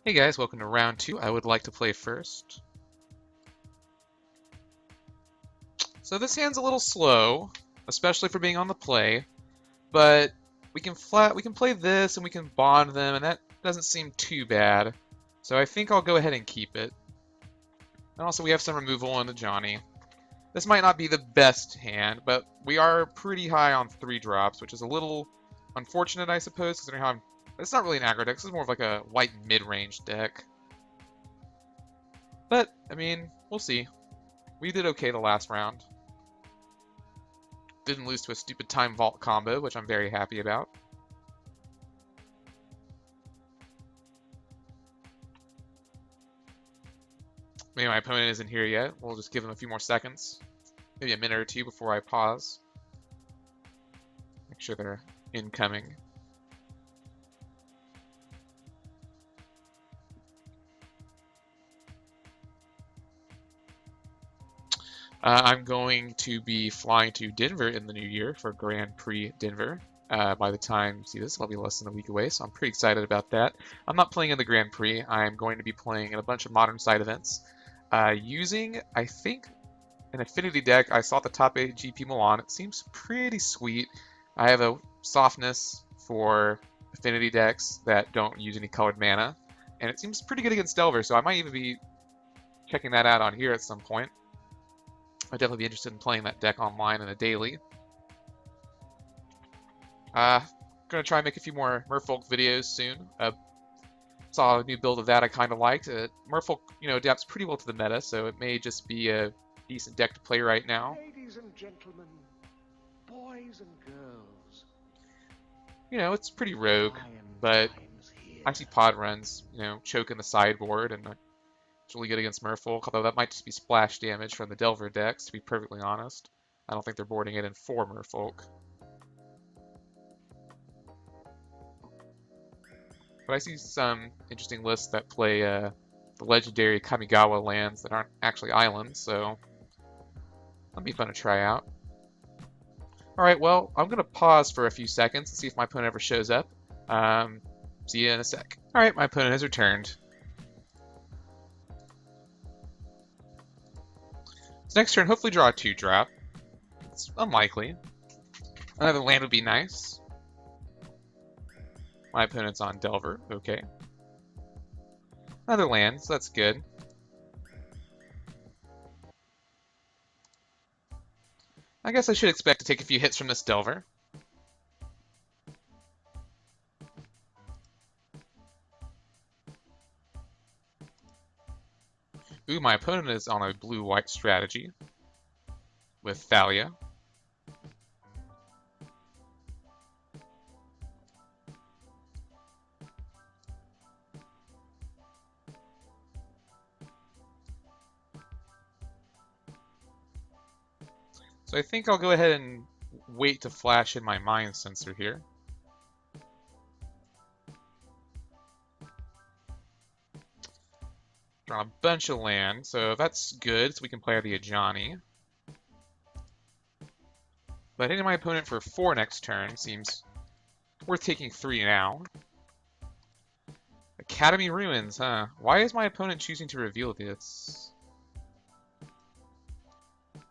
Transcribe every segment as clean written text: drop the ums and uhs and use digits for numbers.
Hey guys, welcome to round 2. I would like to play first. So this hand's a little slow, especially for being on the play, but we can play this and we can bond them, and that doesn't seem too bad. So I think I'll go ahead and keep it. And also we have some removal on the Johnny. This might not be the best hand, but we are pretty high on 3 drops, which is a little unfortunate, I suppose, considering how it's not really an aggro deck. This is more of like a white mid-range deck. But, I mean, we'll see. We did okay the last round. Didn't lose to a stupid time vault combo, which I'm very happy about. Maybe my opponent isn't here yet. We'll just give them a few more seconds. Maybe a minute or two before I pause. Make sure they're incoming. I'm going to be flying to Denver in the new year for Grand Prix Denver. By the time you see this, I'll be less than a week away, so I'm pretty excited about that. I'm not playing in the Grand Prix. I'm going to be playing in a bunch of modern side events. Using, I think, an affinity deck. I saw at the top 8 GP Milan. It seems pretty sweet. I have a softness for affinity decks that don't use any colored mana, and it seems pretty good against Delver, so I might even be checking that out on here at some point. I'd definitely be interested in playing that deck online in a daily. Gonna try and make a few more Merfolk videos soon. Saw a new build of that I kind of liked. Merfolk, adapts pretty well to the meta, so it may just be a decent deck to play right now. Ladies and gentlemen, boys and girls. It's pretty rogue, but I see pod runs, choking the sideboard, and it's really good against Merfolk, although that might just be splash damage from the Delver decks, to be perfectly honest. I don't think they're boarding it in 4 Merfolk. But I see some interesting lists that play the legendary Kamigawa lands that aren't actually islands, so that'll be fun to try out. Alright, well, I'm going to pause for a few seconds and see if my opponent ever shows up. See you in a sec. Alright, my opponent has returned. So next turn, hopefully draw a 2-drop. It's unlikely. Another land would be nice. My opponent's on Delver. Okay. Another land, so that's good. I guess I should expect to take a few hits from this Delver. Ooh, my opponent is on a blue-white strategy with Thalia. So I think I'll go ahead and wait to flash in my Mind Sensor here. Draw a bunch of land, so that's good, so we can play the Ajani. But hitting my opponent for 4 next turn seems worth taking 3 now. Academy Ruins, huh? Why is my opponent choosing to reveal this?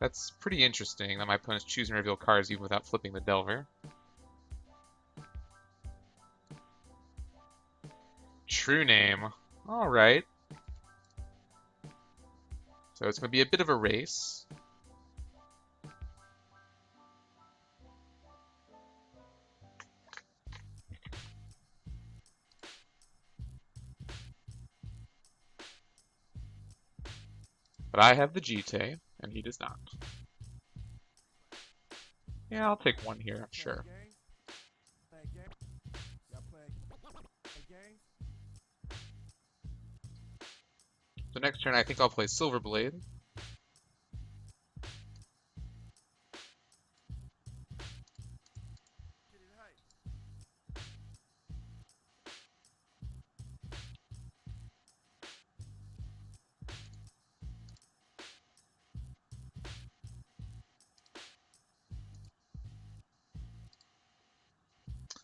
That's pretty interesting that my opponent's choosing to reveal cards even without flipping the Delver. True Name. Alright. So it's going to be a bit of a race. But I have the Jite, and he does not. Yeah, I'll take 1 here, I'm sure. So next turn I think I'll play Silverblade.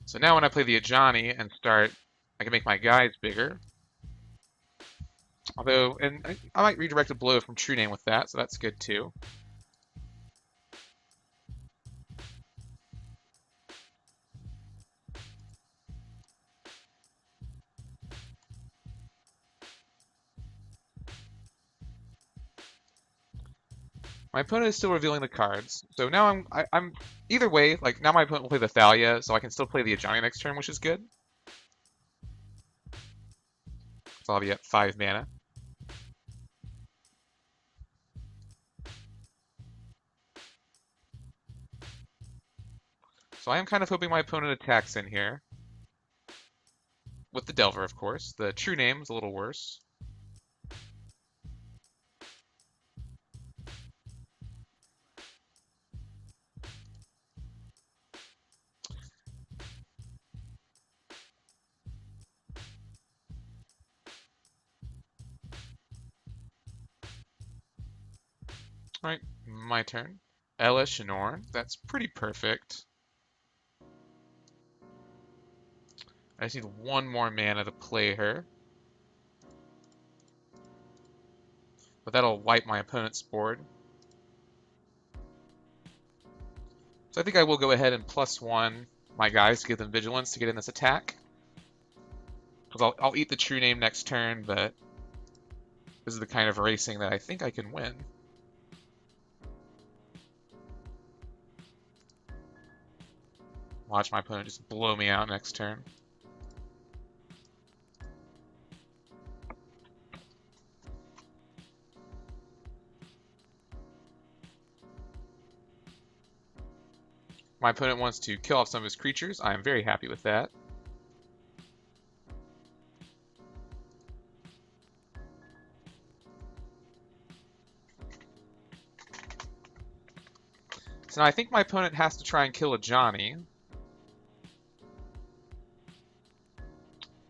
So now when I play the Ajani and start, I can make my guys bigger. Although, and I might redirect a blow from True Name with that, so that's good too. My opponent is still revealing the cards, so now I'm either way. Like now, my opponent will play the Thalia, so I can still play the Ajani next turn, which is good. So I'll be at 5 mana. So I am kind of hoping my opponent attacks in here with the Delver, of course. The True Name is a little worse. Alright, my turn. Elesh Norn, that's pretty perfect. I just need one more mana to play her. But that'll wipe my opponent's board. So I think I will go ahead and +1 my guys to give them Vigilance to get in this attack. Because I'll eat the True Name next turn, but this is the kind of racing that I think I can win. Watch my opponent just blow me out next turn. My opponent wants to kill off some of his creatures. I am very happy with that. So now I think my opponent has to try and kill Ajani.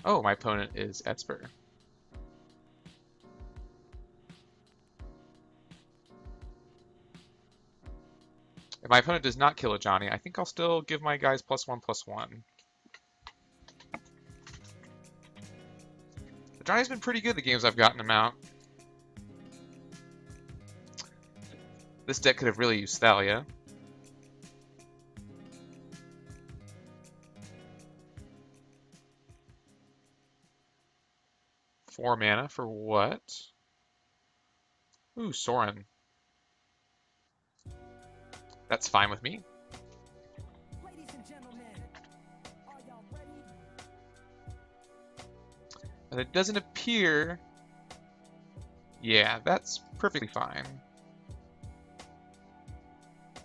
Oh, my opponent is Esper. If my opponent does not kill Ajani, I think I'll still give my guys +1/+1. Ajani's been pretty good the games I've gotten him out. This deck could have really used Thalia. Four mana for what? Ooh, Sorin. That's fine with me. Ladies and gentlemen, are y'all ready? And it doesn't appear... Yeah, that's perfectly fine.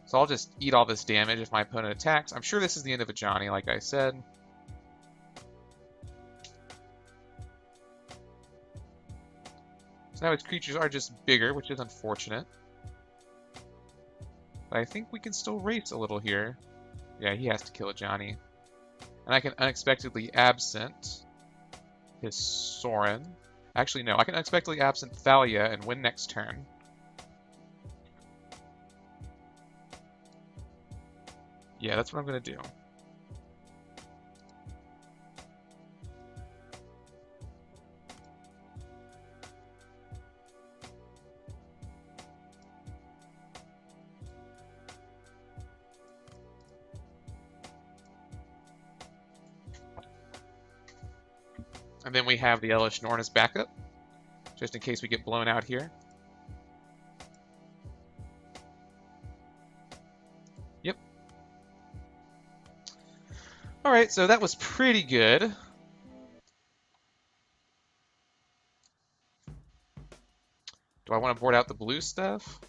So I'll just eat all this damage if my opponent attacks. I'm sure this is the end of Ajani, like I said. So now its creatures are just bigger, which is unfortunate. But I think we can still race a little here. Yeah, he has to kill Ajani. And I can unexpectedly absent his Sorin. Actually, no, I can unexpectedly absent Thalia and win next turn. Yeah, that's what I'm going to do. And then we have the Elesh Norn as backup, just in case we get blown out here. Yep. Alright, so that was pretty good. Do I want to board out the blue stuff?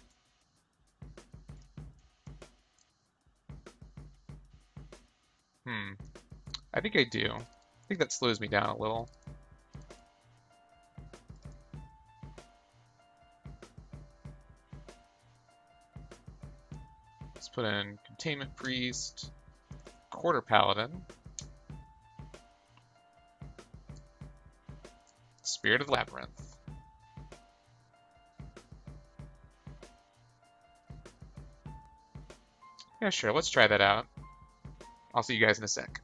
I think I do. I think that slows me down a little. Let's put in Containment Priest, Quarter Paladin, Spirit of the Labyrinth. Yeah, sure, let's try that out. I'll see you guys in a sec.